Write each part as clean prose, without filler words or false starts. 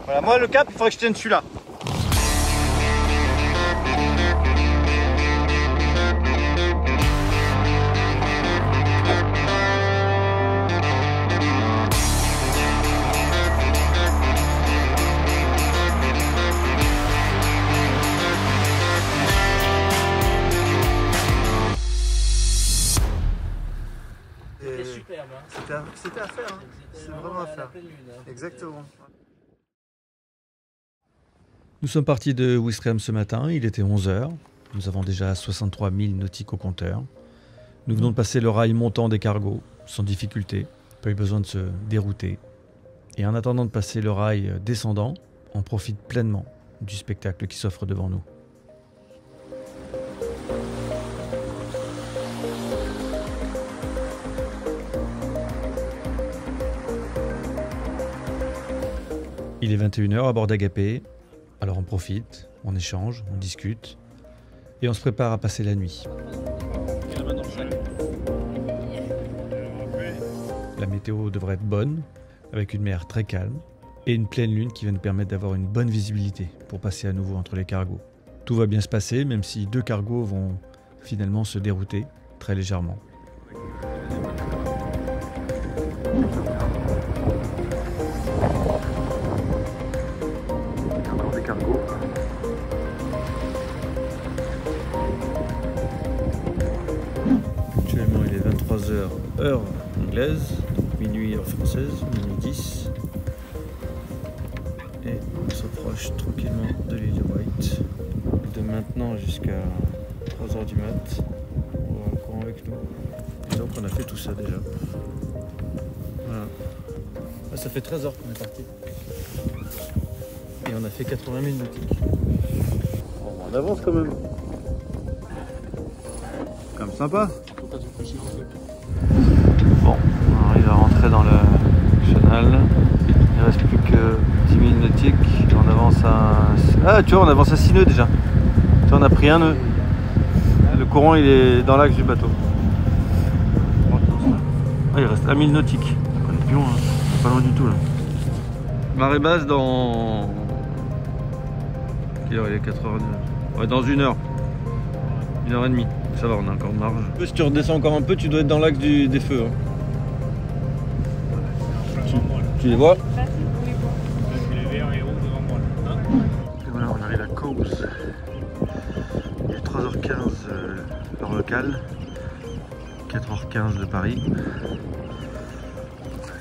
Voilà, moi le cap, il faudrait que je tienne celui-là. C'était superbe. Hein. C'était à faire. Hein. C'est vraiment à faire. Lune, hein. Exactement. Nous sommes partis de Ouistreham ce matin, il était 11 h. Nous avons déjà 63 000 nautiques au compteur. Nous venons de passer le rail montant des cargos, sans difficulté, pas eu besoin de se dérouter. Et en attendant de passer le rail descendant, on profite pleinement du spectacle qui s'offre devant nous. Il est 21 h à bord d'Agapé, alors on profite, on échange, on discute et on se prépare à passer la nuit. La météo devrait être bonne, avec une mer très calme et une pleine lune qui va nous permettre d'avoir une bonne visibilité pour passer à nouveau entre les cargos. Tout va bien se passer, même si 2 cargos vont finalement se dérouter très légèrement. Actuellement il est 23 h heure anglaise, donc minuit heure française, minuit 10. Et on s'approche tranquillement de l'île de Wight. De maintenant jusqu'à 3 h du mat, on va en courant avec nous. Et donc on a fait tout ça déjà. Voilà. Là, ça fait 13 h qu'on est parti. Et on a fait 80 000 nautiques. On avance quand même. Comme sympa. Bon, on arrive à rentrer dans le chenal. Il reste plus que 10 000 nautiques. Et on avance à... Ah, tu vois, on avance à 6 nœuds déjà. Tu vois, on a pris un nœud. Le courant, il est dans l'axe du bateau. Ah, il reste à 1000 nautiques. On est plus loin, hein. Pas loin du tout là. Marée basse dans... Quelle heure il est? 4h. Ouais, dans 1 heure. 1h30. Ça va, on a encore de marge. Si tu redescends encore un peu, tu dois être dans l'axe des feux. Hein. Tu les vois? Et voilà, on arrive à Cowes. Il est 3h15 heure locale. 4h15 de Paris.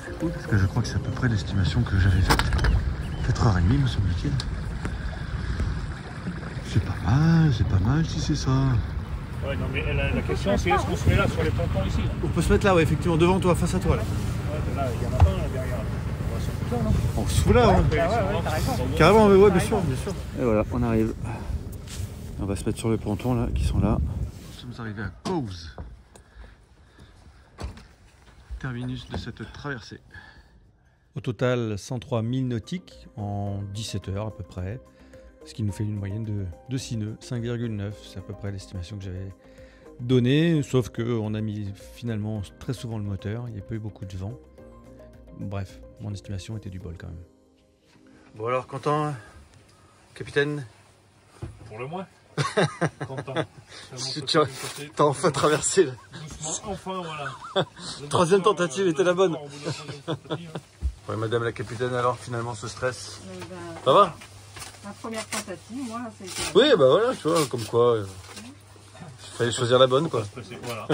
C'est cool parce que je crois que c'est à peu près l'estimation que j'avais faite. 4h30 me semble-t-il. C'est pas mal si c'est ça. Ouais, non, mais la question c'est est-ce qu'on se met là sur les pontons ici là? On peut se mettre là, ouais, effectivement, devant toi, face à toi là. Ouais, là, il y en a un là derrière. On va se foutre là, non? On se fout là, ouais. T'as raison. Carrément, mais ouais, bien sûr, bien sûr. Et voilà, on arrive. On va se mettre sur le ponton là, qui sont là. Nous sommes arrivés à Cowes. Terminus de cette traversée. Au total, 103 000 nautiques en 17 heures à peu près. Ce qui nous fait une moyenne de 6 nœuds, 5,9. C'est à peu près l'estimation que j'avais donnée. Sauf qu'on a mis finalement très souvent le moteur. Il n'y a pas eu beaucoup de vent. Bref, mon estimation était du bol quand même. Bon alors, content, capitaine? Pour le moins. Content. T'as enfin traversé là. Doucement, enfin voilà. Troisième tentative était la bonne. Au bout de la troisième tentative, hein. Ouais, madame la capitaine, alors finalement ce stress. Ben, Ça va? ma première tentative, moi, c'était... Oui, bah voilà, tu vois, comme quoi. Fallait choisir la bonne quoi. Voilà.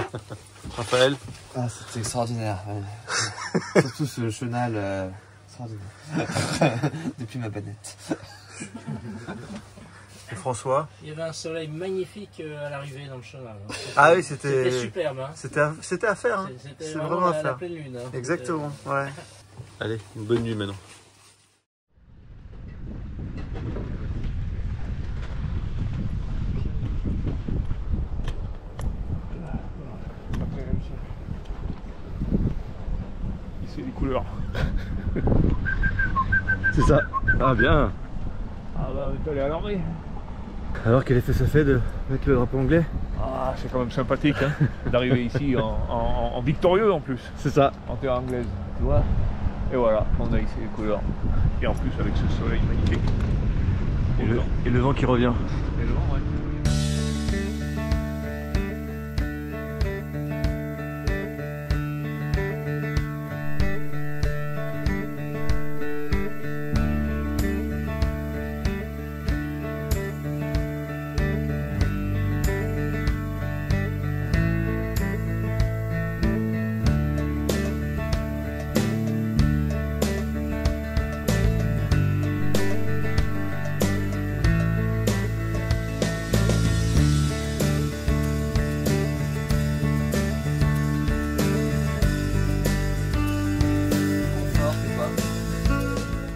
Raphaël? Ah, c'était extraordinaire. Ouais. Surtout ce chenal extraordinaire. Depuis ma banette. Et François? Il y avait un soleil magnifique à l'arrivée dans le chenal. Hein. Ah oui, c'était superbe. Hein. C'était à faire. Hein. C'était C'est vraiment à la faire. pleine lune. Hein. Exactement, ouais. Allez, une bonne nuit maintenant. Ici les couleurs. C'est ça. Ah bien. Ah bah on est allé à l'armée. Alors quel effet ça fait de mettre le drapeau anglais? Ah c'est quand même sympathique hein, d'arriver ici en victorieux en plus. C'est ça. En terre anglaise, tu vois. Et voilà, on a ici les couleurs. Et en plus avec ce soleil magnifique. Et le vent qui revient. Et le vent, ouais.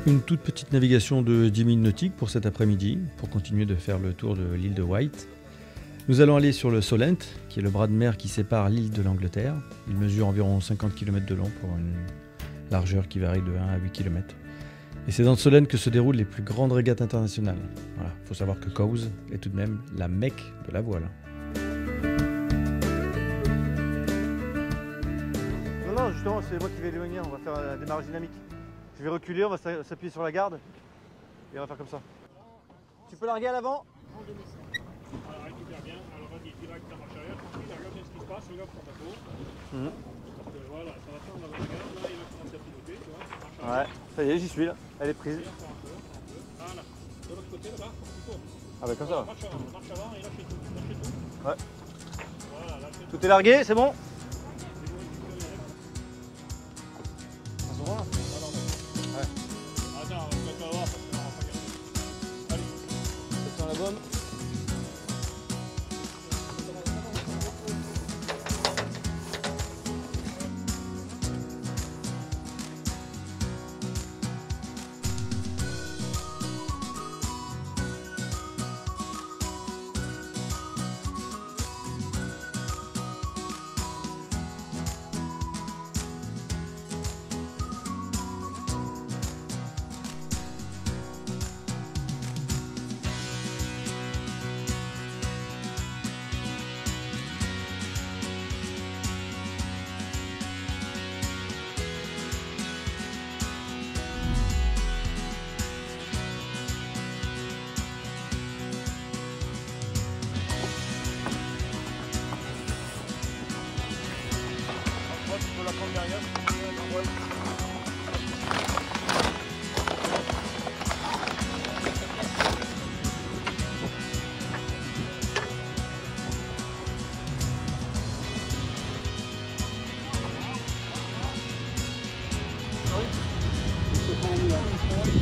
Une toute petite navigation de 10 000 nautiques pour cet après-midi, pour continuer de faire le tour de l'île de Wight. Nous allons aller sur le Solent, qui est le bras de mer qui sépare l'île de l'Angleterre. Il mesure environ 50 km de long pour une largeur qui varie de 1 à 8 km. Et c'est dans le Solent que se déroulent les plus grandes régates internationales. Voilà, faut savoir que Cowes est tout de même la Mecque de la voile. Non, justement, c'est moi qui vais éloigner, on va faire un démarrage dynamique. Je vais reculer, on va s'appuyer sur la garde et on va faire comme ça. Tu peux larguer à l'avant? Alors récupère bien, alors vas-y, direct ta marche arrière, tranquille, regarde bien ce qui se passe, regarde ton bateau. Voilà, ça va prendre la garde, là il va commencer à piloter, tu vois. Ouais, ça y est, j'y suis là, elle est prise. Voilà, de l'autre côté là-bas, plutôt. Ah bah comme ça. Marche avant et lâchez tout, lâchez tout. Ouais. Voilà, lâchez tout. Tout est largué, c'est bon? Attends, on va te voir parce qu'on va pas garder. Allez. Attention à la bombe.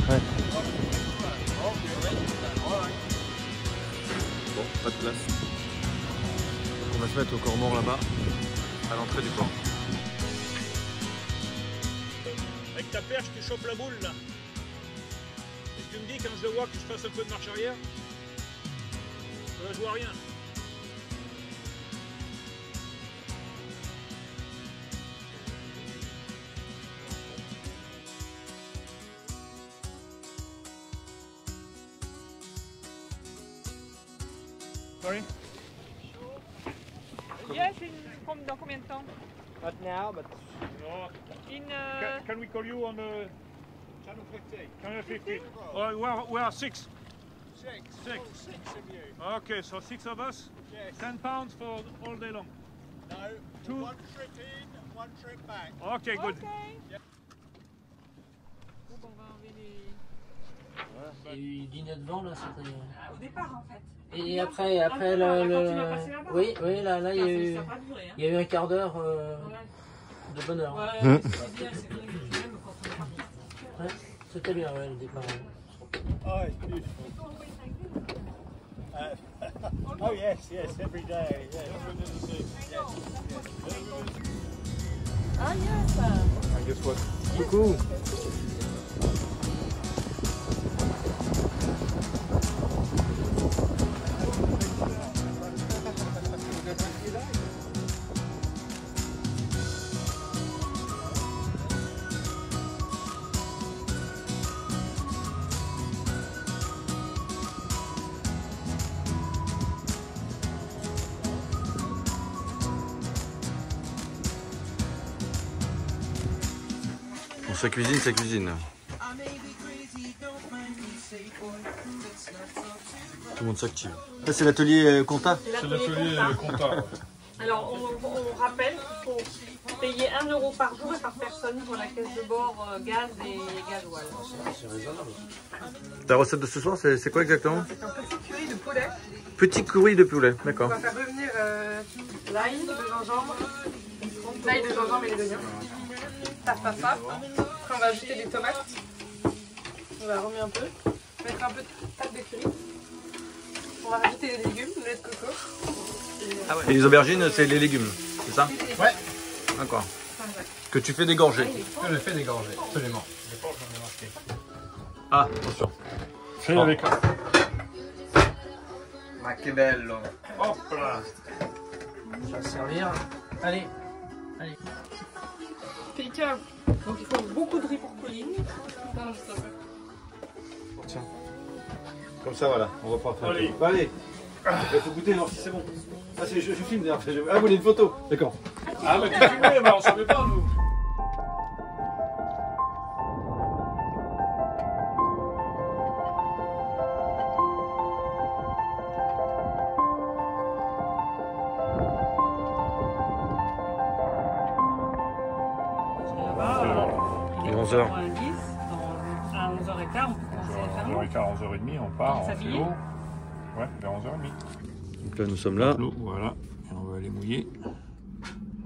Ouais. Bon, pas de place. On va se mettre au corps-mort là-bas, à l'entrée du port. Avec ta perche, tu chopes la boule là. Et tu me dis quand je le vois que je fasse un peu de marche arrière, je vois rien. Sorry? Yes, dans combien de temps? Not now, but No. In, Can we call you on the channel 15? Channel 15. We are six. Six of you. Okay, so 6 of us. Yes. 10 pounds for all day long. No. Two. One trip in, one trip back. Okay, good. Okay. Bon, on va enlever les... il y a eu 10 nœuds de vent là, c'était. Au départ en fait. Et après quand tu vas passer là-bas. Oui, là, il y a eu, Ça a pas duré, hein. il y a eu un quart d'heure de bonheur. Ouais, c'est bien, c'est bien que j'aime quand on est parti. Ouais, c'était bien, ouais, le départ. Oh, it's beautiful. Oh yes, every day. Yes. Ah yes. And guess what? Coucou. Bon, ça cuisine, ça cuisine. Tout le monde s'active. Ça, c'est l'atelier compta. C'est l'atelier comptable. Alors, on rappelle qu'il faut payer 1 € par jour et par personne pour la caisse de bord gaz et gasoil. C'est raisonnable. Ta recette de ce soir, c'est quoi exactement? C'est un petit curry de poulet. Petit curry de poulet, On d'accord. va faire revenir l'ail, le gingembre, l'ail, le gingembre et les oignons. Paf, paf, paf. Après, on va ajouter des tomates. On va remuer un peu. Mettre un peu de pâte de curry. On va rajouter des légumes, le lait de coco. Et les aubergines, c'est les légumes, c'est ça? Ouais. D'accord. Que tu fais dégorger. Je fais dégorger, absolument. Ah, attention. Fais avec. Ma que bello. Hop là. Ça va servir. Allez. Quelqu'un. Donc il faut beaucoup de riz pour Pauline. Tiens. Comme ça, voilà. On va pas faire. Allez. Bah, allez. Il faut goûter, non, si c'est bon. Ah, je filme d'ailleurs. Ah, vous voulez une photo? D'accord. Ah, mais tu filmais, mais on savait pas, nous. Il est 11h. À 11h15, on peut commencer à faire l'eau. 11h15, 11h30, on part, on fait S'habiller. l'eau. Ouais, vers 11h30. Donc là, nous sommes là. L'eau, voilà. Et on va aller mouiller.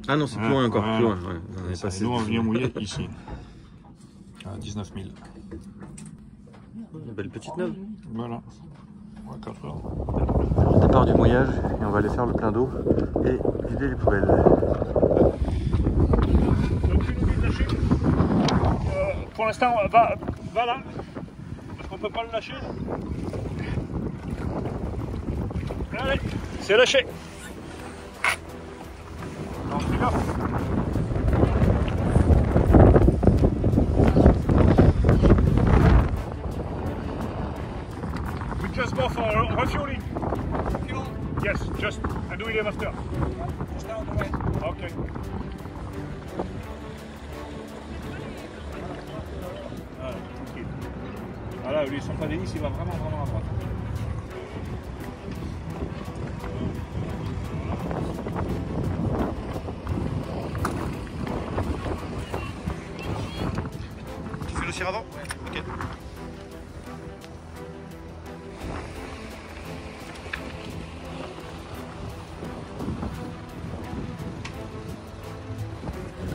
Ah non, c'est plus loin encore, Voilà. plus loin. Ouais, on est passé. Nous, on vient mouiller ici. À 19 000. Une belle petite neuve. Voilà. Ouais, 4 heures. Le départ du mouillage et on va aller faire le plein d'eau et vider les poubelles. Donc, tu nous dis de lâcher. Pour l'instant, va là. Parce qu'on peut pas le lâcher. Là. Allez, c'est lâché. Non, fais gaffe. We just go for refueling. Yes, just and do it after. Just down the way. Okay. Ah, tranquille. Voilà, lui, son pas d'hélice, il va vraiment à droite. Tu fais le cire avant? Ok.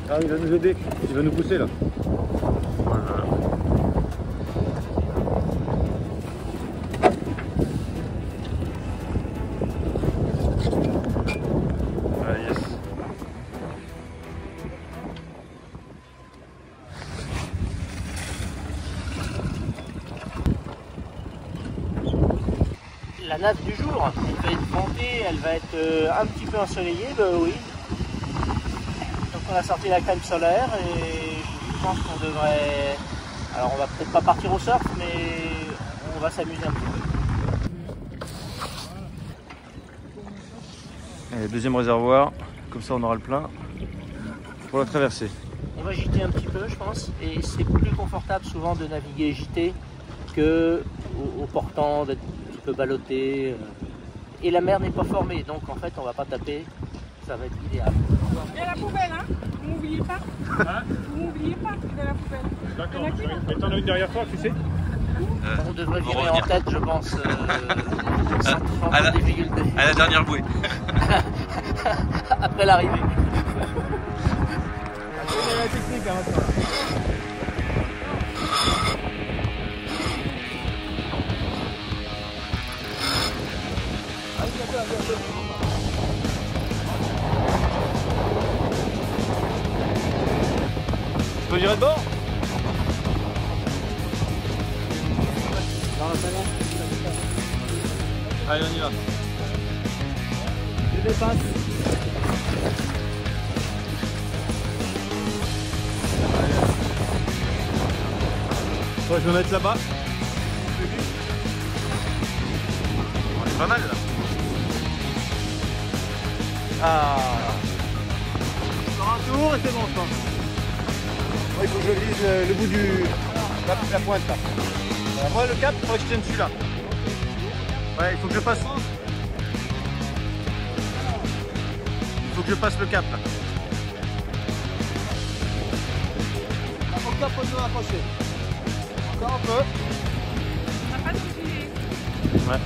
Ah, il va nous aider. Il va nous pousser là. Ah yes. La nappe du jour, elle va être montée, elle va être un petit peu ensoleillée, oui. Donc on a sorti la crème solaire et je pense qu'on devrait... Alors on va peut-être pas partir au surf, mais on va s'amuser un petit peu. Et deuxième réservoir, comme ça on aura le plein pour la traversée. On va gîter un petit peu, je pense, et c'est plus confortable souvent de naviguer gîté que au portant, d'être un petit peu ballotté. Et la mer n'est pas formée, donc en fait on va pas taper, ça va être idéal. Il y a la poubelle, hein? Vous m'oubliez pas? Hein? Vous m'oubliez pas de la poubelle. D'accord, mais t'en as une derrière toi, tu sais? On devrait virer en tête, je pense, sans à la- difficulté. À la dernière bouée. Après l'arrivée. la technique là maintenant. Tu peux virer de bord? Allez, on y va. Je dépasse. Toi, je vais me mettre là-bas. On est pas mal là. Ah. Encore un tour et c'est bon, je pense. Ouais, il faut que je vise le bout du... La pointe là. Moi le cap, il faudrait que je tienne celui-là. Ouais, il faut que je passe. Il faut que je passe le cap là. Au cap, on doit accrocher. Encore un peu. On n'a pas de filet. Ouais.